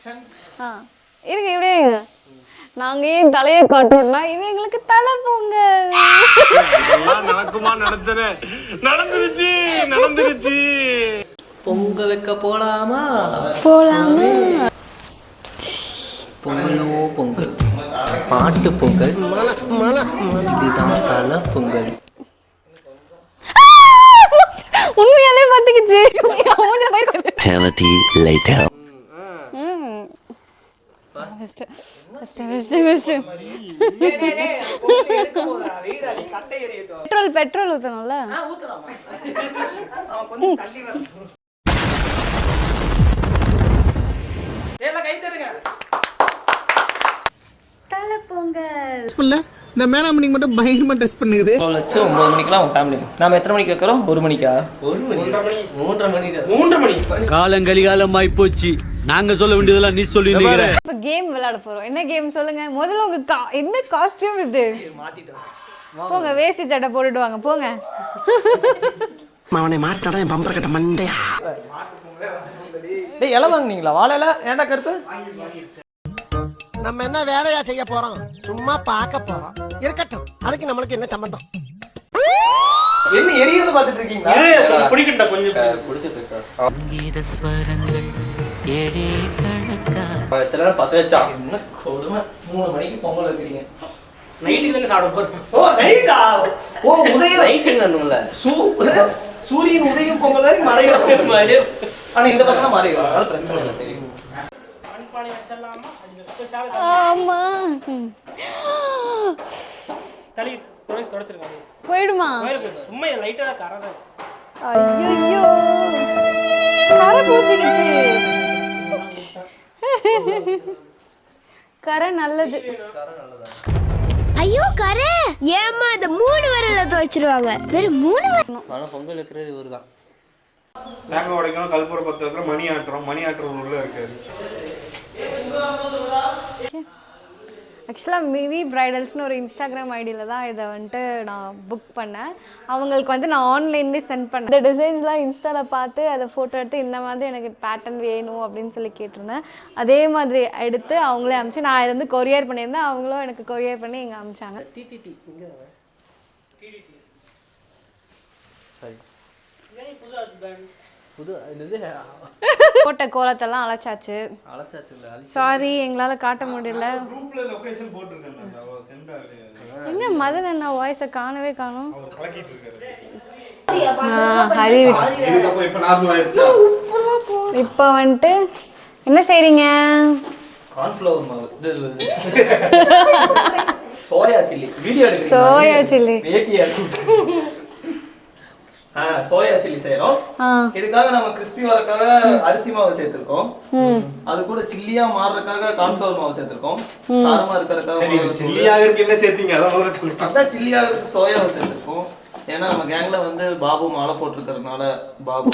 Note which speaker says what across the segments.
Speaker 1: இருங்க இப்படியே நாங்க ஏன் தலையை காட்டோம்னா இது எங்களுக்கு தலை பொங்கல்.
Speaker 2: நடக்குமா? நடந்துருச்சு.
Speaker 3: பொங்க வைக்க போலாமா? பொங்கலோ பொங்கல், பாட்டு பொங்கல், இதுதான் தலை பொங்கல்.
Speaker 1: உண்மையாலே பாத்துக்கிச்சு. பெட்ரோல் ஊத்தணும்ல. தலை பொங்கல்.
Speaker 4: இந்த மேனாமணி மட்டும் பயங்கரமா ட்ரெஸ் பண்ணுது.
Speaker 3: 9 மணிக்கெல்லாம் உங்க ஃபேமிலி. நாம எத்தனை மணிக்கு வைக்கிறோம்? 1 மணிக்கா? 3:30 மணி.
Speaker 5: காலங்கலிகாலம் ஆயி போச்சு. நாங்க சொல்ல வேண்டியதெல்லாம் நீ சொல்லி நிக்கிற.
Speaker 1: இப்ப கேம் விளையாட போறோம். என்ன கேம் சொல்லுங்க? முதல்ல உங்க என்ன காஸ்டியூம் இது? போங்க வேஷ்டி சட்டை போட்டுட்டு வாங்க போங்க.
Speaker 4: அவனை மாட்டாடா என் பம்பர கட்ட மண்டையா.
Speaker 3: டேய் இலை வாங்குனீங்களா? வாழை இலை ஏன்டா கருப்பு?
Speaker 4: நம்ம என்ன வேலையா செய்ய போறோம்? சும்மா பார்க்க போறோம். இருக்கட்டும், அதுக்கு நம்மளுக்கு என்ன சம்பந்தம்?
Speaker 3: என்ன எரியறது பாத்துட்டு இருக்கீங்களா?
Speaker 2: பிடிக்கட்டா கொஞ்சம்
Speaker 3: பிடிச்சிட்டு இருக்கா. சங்கீத ஸ்வரங்கள் ஏழே கணக்கா. எத்தனை பத்த வச்சா? என்ன கொடுமை. 3 மணிக்கு பொங்கல் வைக்கிறீங்க.
Speaker 2: நைட்டுக்கு தானே சாப்பிட போறோம்.
Speaker 3: ஓ நைட்டா? ஓ உதயம் நைட்டுங்கன்னுல. சூரியன் உதயம் பொங்கல் வரை மறையும். ஆனா இந்த பக்கம் மறையும். அதனால பிரச்சனை இல்லை தெரியும்.
Speaker 1: ஆமா
Speaker 2: தலி தொடச்சிருக்காங்க.
Speaker 1: போய்டுமா?
Speaker 2: சும்மா லைட்டா கரதா.
Speaker 1: ஐயோ கரை பூசிக்கிச்சு. கரை நல்லது.
Speaker 6: ஐயோ கரை ஏமா இந்த 3 விரல துவைச்சிருவாங்க. வெறும் 3 விரல்.
Speaker 3: ஆனா பொங்கல் வைக்கிறது இவர்தான்.
Speaker 2: தேங்காய் உடைக்கும், கல்பூரம் பத்து வைக்கிறோம், மணி ஆட்டுறோம் உள்ள இருக்காரு.
Speaker 1: ஆக்சுவலாக மிவி பிரைடல்ஸ்னு ஒரு இன்ஸ்டாகிராம் ஐடியில் தான் இதை வந்துட்டு நான் புக் பண்ணேன். அவங்களுக்கு வந்து நான் ஆன்லைன்லேயே சென்ட் பண்ணேன். இந்த டிசைன்ஸ்லாம் இன்ஸ்டாவில் பார்த்து அதை ஃபோட்டோ எடுத்து இந்த மாதிரி எனக்கு பேட்டர்ன் வேணும் அப்படின்னு சொல்லி கேட்டிருந்தேன். அதே மாதிரி எடுத்து அவங்களே அனுப்பிச்சு நான் இதை வந்து கொரியர் பண்ணியிருந்தேன். அவங்களும் எனக்கு கொரியர் பண்ணி இங்கே அனுப்பிச்சாங்க.
Speaker 3: சரி
Speaker 1: போட்ட கோலத்தெல்லாம் அழைச்சாச்சு. சாரி எங்களால் காட்ட முடியல. எங்க மதன் அண்ணா வாய்ஸை காணவே காணும். இப்போ வந்துட்டு என்ன செய்றீங்க?
Speaker 3: கார்ன்ஃப்ளவர் மாவு. சோயா சில்லி வீடியோ எடுக்கிறீங்க.
Speaker 1: சோயா சில்லி
Speaker 3: சோயா சில்லி செய்யறோம். இதுக்காக நம்ம கிறிஸ்பி வரக்காக அரிசி மாவு சேர்த்திருக்கோம். அது கூட சில்லியா மாறறதுக்காக கார்ன்ஃப்ளவர் மாவு சேர்த்திருக்கோம். காரமா இருக்கறதுக்காக
Speaker 2: சில்லியாக இருக்கு. என்ன சேர்த்தீங்க? அதான் சொல்லுங்க.
Speaker 3: அதான் சில்லியா சோயாவை சேர்த்திருக்கோம். ஏன்னா நம்ம கேங்ல வந்து பாபு மாலை போட்டிருக்கிறதுனால பாபு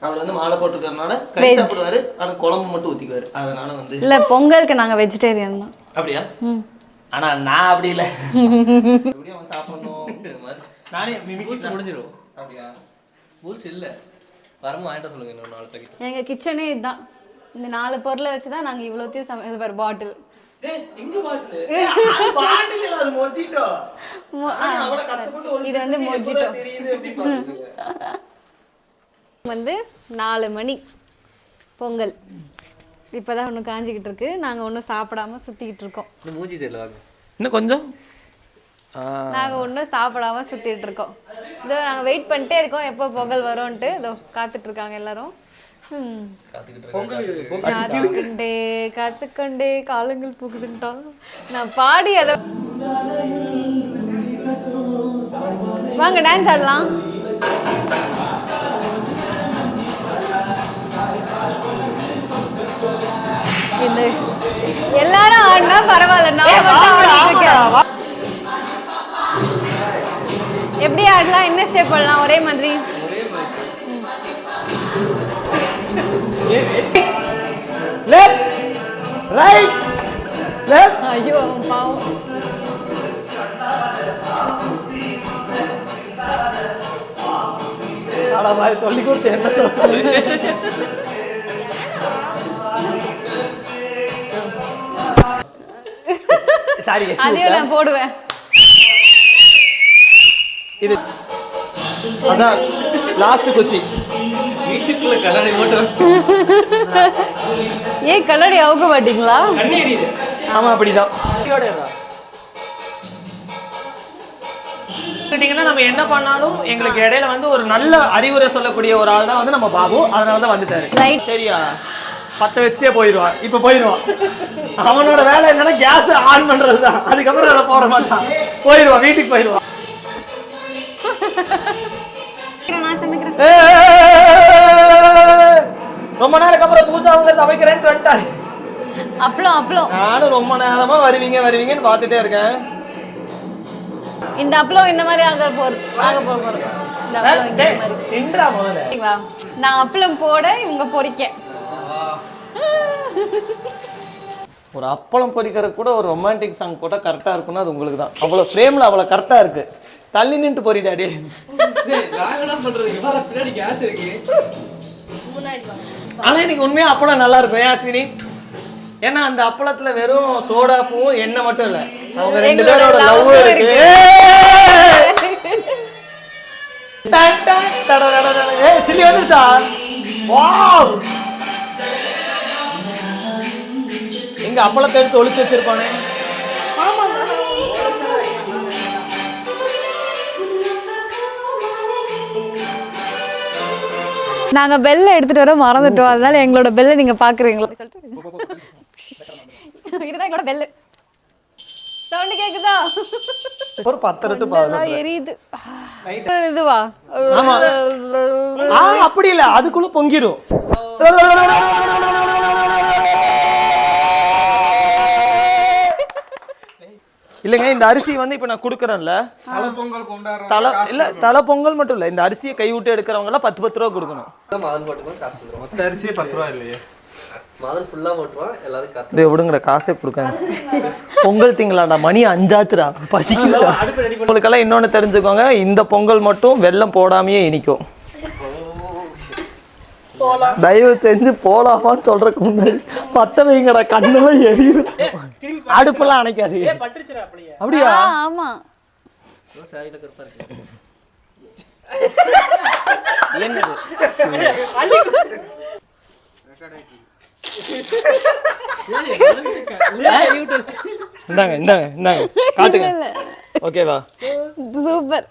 Speaker 3: அவர் வந்து மாலை போட்டிருக்கிறதுனால கறி சாப்பிடுவாரு. ஆனா குழம்பு மட்டும் ஊத்திக்குவாரு. அதனால வந்து
Speaker 1: இல்ல பொங்கலுக்கு நாங்க வெஜிடேரியன் தான்.
Speaker 3: அப்படியா? ஆனா நான் அப்படி இல்ல. எப்படியும் அவன் சாப்பிடணும். நானே பூஸ்ட் முடிஞ்சிரும். அப்படியா? பூஸ்ட் இல்ல. வரமா வாங்கிட்டு சொல்லுங்க இன்னொரு 4 பாக்கெட்.
Speaker 1: எங்க கிச்சனே இதுதான். இந்த 4 பொருளை வச்சு தான் நாங்க இவ்வளோத்தையும் இது பாரு பாட்டில்.
Speaker 3: டேய் எங்க பாட்டில்? அது பாட்டில் இல்ல, அது மொஜிட்டோ. அவள கஷ்டப்பட்டு
Speaker 1: இது வந்து மொஜிட்டோ.
Speaker 3: தெரியுது எப்படி பாத்துங்க.
Speaker 1: வந்து 4 மணி பொங்கல். இப்பதான் ஒன்று காஞ்சிக்கிட்டு இருக்கு. நாங்க ஒன்றும் சாப்பிடாம சுத்திக்கிட்டு இருக்கோம்.
Speaker 3: இந்த மூஞ்சி தெரியல வாங்க. இன்னும் கொஞ்சம்.
Speaker 1: நாங்க ஒன்றும் சாப்பிடாம சுத்திட்டு இருக்கோம். இதோ நாங்க வெயிட் பண்ணிட்டே இருக்கோம் எப்போ பொங்கல் வரும்ன்ட்டு. இதோ காத்துட்டு இருக்காங்க எல்லாரும். காத்துக்கொண்டே காலங்கள் போகுதுன்ட்டான். நான் பாடி அதை வாங்க டான்ஸ் ஆடலாம். இந்த எல்லாரும் ஆடினா பரவாயில்ல. நான் மட்டும் ஆடிட்டு இருக்கேன். எப்படி ஆடலாம்? என்ன ஸ்டெப் பண்ணலாம்? ஒரே மாதிரி
Speaker 3: லெஃப்ட் ரைட் லெஃப்ட்.
Speaker 1: ஐயோ பாவம்.
Speaker 3: ஆனா மாதிரி சொல்லி கொடுத்து என்ன சாரி
Speaker 1: அதையும் நான் போடுவேன்.
Speaker 3: இது அதான் லாஸ்ட் குச்சி வீட்டுக்குள்ள கண்ணாடி போட்டு
Speaker 1: ஏன் கண்ணாடி அவுக்க மாட்டீங்களா?
Speaker 3: ஆமா அப்படிதான் கேட்டீங்கன்னா நம்ம என்ன பண்ணாலும் எங்களுக்கு இடையில வந்து ஒரு நல்ல அறிவுரை சொல்லக்கூடிய ஒரு ஆள் தான் வந்து நம்ம பாபு. அதனால தான் வந்துட்டாரு.
Speaker 1: ரைட்.
Speaker 3: சரியா பத்த வச்சுட்டே போயிடுவான். இப்போ போயிடுவான். அவனோட வேலை என்னன்னா கேஸ் ஆன் பண்றது தான். அதுக்கப்புறம் அதை போட மாட்டான். போயிடுவான், வீட்டுக்கு போயிடுவான்.
Speaker 1: நான் சமைக்கிறேன்.
Speaker 3: ரொம்ப நாளுக்கு அப்புறம் பூஜா அவங்க சமைக்கிறேன்னு வந்துட்டாரு.
Speaker 1: அப்பளம்
Speaker 3: நானும் ரொம்ப நேரமா வருவீங்கன்னு பார்த்துட்டே இருக்கேன்.
Speaker 1: இந்த அப்பளம் இந்த மாதிரி ஆக போறோம். இந்த அப்பளம் இந்த மாதிரி
Speaker 3: நின்றா முதல்ல.
Speaker 1: சரிங்களா? நான் அப்பளம் போட இவங்க பொரிக்க.
Speaker 3: ஒரு அப்பளம் பொரிக்கிற கூட ஒரு ரொமான்டிக் சாங் போட்டா கரெக்டா இருக்கும்னா அது உங்களுக்கு தான். அவ்வளவு ஃப்ரேம்ல அவ்வளவு கரெக்டா இருக்கு. தள்ளி நின்று பொரிடாடி. ஆனா இன்னைக்கு உண்மையா அப்பளம் நல்லா இருக்கும் அஸ்வினி. ஏன்னா அந்த அப்பளத்துல வெறும் சோடா பூவும் எண்ணெய் மட்டும் இல்ல, அவங்க ரெண்டு பேரோட லவ் இருக்கு. சில்லி வந்துருச்சா? வாவ், எங்க அப்பளத்தை எடுத்து ஒளிச்சு வச்சிருப்பானே.
Speaker 1: நாங்க பெல்ல எடுத்துட்டு வர மறந்துட்டோம். அதனால எங்களோட பெல்ல நீங்க பாக்குறீங்களா? இதுதான் எங்களோட பெல்லு. சவுண்ட் கேக்குதா?
Speaker 3: ஒரு 10 ரெட்டு பாருங்க.
Speaker 1: எரியுது. இதுவா?
Speaker 3: ஆமா. அப்படி இல்ல, அதுக்குள்ள பொங்கிரும். இல்லைங்க, இந்த அரிசி வந்து இப்ப நான் குடுக்கறேன்ல,
Speaker 2: பொங்கல் கொண்டாடுறோம்.
Speaker 3: தலை பொங்கல் மட்டும் இல்ல, இந்த அரிசியை கை விட்டு எடுக்கிறவங்க எல்லாம் 10 ரூபா கொடுக்கணும்.
Speaker 7: மதன் போட்டுமா காசு தந்துடும்.
Speaker 2: மொத்த அரிசியே 10 ரூபா இல்லையே.
Speaker 7: மதன் ஃபுல்லா போட்டுருவான், எல்லாரும் காசு.
Speaker 3: இதை விடுங்கடா, காசே கொடுக்காங்க. பொங்கல் திங்களாண்டா, மணி 5 ஆச்சுடா, பசிக்குதா? உங்களுக்கெல்லாம் இன்னொன்னு தெரிஞ்சுக்கோங்க, இந்த பொங்கல் மட்டும் வெல்லம் போடாமையே இனிக்கும். தயவு செஞ்சு போலாமான்னு சொல்றதுக்கு முன்னாடி பத்த வைங்கடா, கண்ணெல்லாம் எரியுது. அடுப்பெல்லாம் அணைக்காது. அப்படியா?
Speaker 1: ஆமா.
Speaker 3: என்னது? இந்தாங்க இந்தாங்க இந்தாங்க, காட்டுங்க. ஓகேவா?
Speaker 1: சூப்பர்.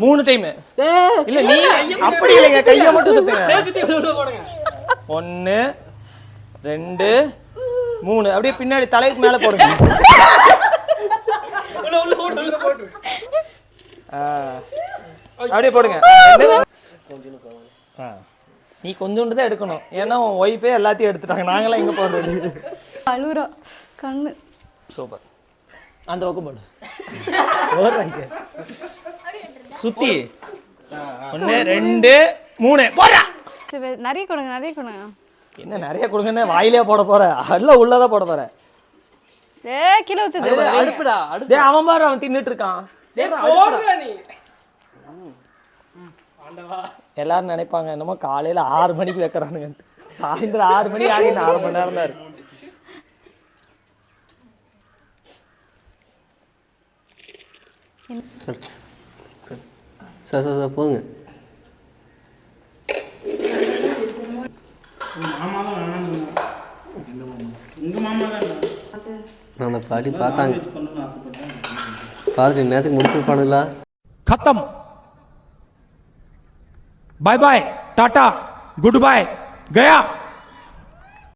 Speaker 3: 3 டைம் இல்ல, நீ அப்படி இல்லைங்க, கையை மட்டும் சுத்துங்க. 1 2 3 அப்படியே பின்னாடி தலைக்கு மேல போடுங்க. அப்படியே போடுங்க. நீ கொஞ்சோண்டு தான் எடுக்கணும், ஏன்னா உன் ஒய்ஃபே எல்லாத்தையும் எடுத்துட்டாங்க. நாங்களாம் எங்க போடுறது?
Speaker 1: அழுறா கண்ணு.
Speaker 3: சூப்பர். அந்த பக்கம் போடு. ஓடுறாங்க. சுத்தி 1 2 3 போடா.
Speaker 1: நிறைய கொடுங்க.
Speaker 3: என்ன நிறைய கொடுங்கன்னு வாயிலே போட போற? எல்லாம் உள்ளதான் போட போற.
Speaker 1: கிலோ வச்சது
Speaker 3: அடுப்புடா. டேய், அவன் பாரு, அவன் தின்னுட்டு இருக்கான். எல்லாரும் நினைப்பாங்க என்னமோ காலையில 6 மணிக்கு வைக்கிறானுங்க. சாயந்தரம் 6 மணி ஆகி 4 மணி நேரம் தான் இருக்கு.
Speaker 7: சார் போங்க. அந்த பாட்டி பார்த்தாங்க, பார்த்துட்டு நேரத்துக்கு முடிச்சிருப்பானுங்களா?
Speaker 8: खत्म, बाय बाय, टाटा, गुड बाय, गया।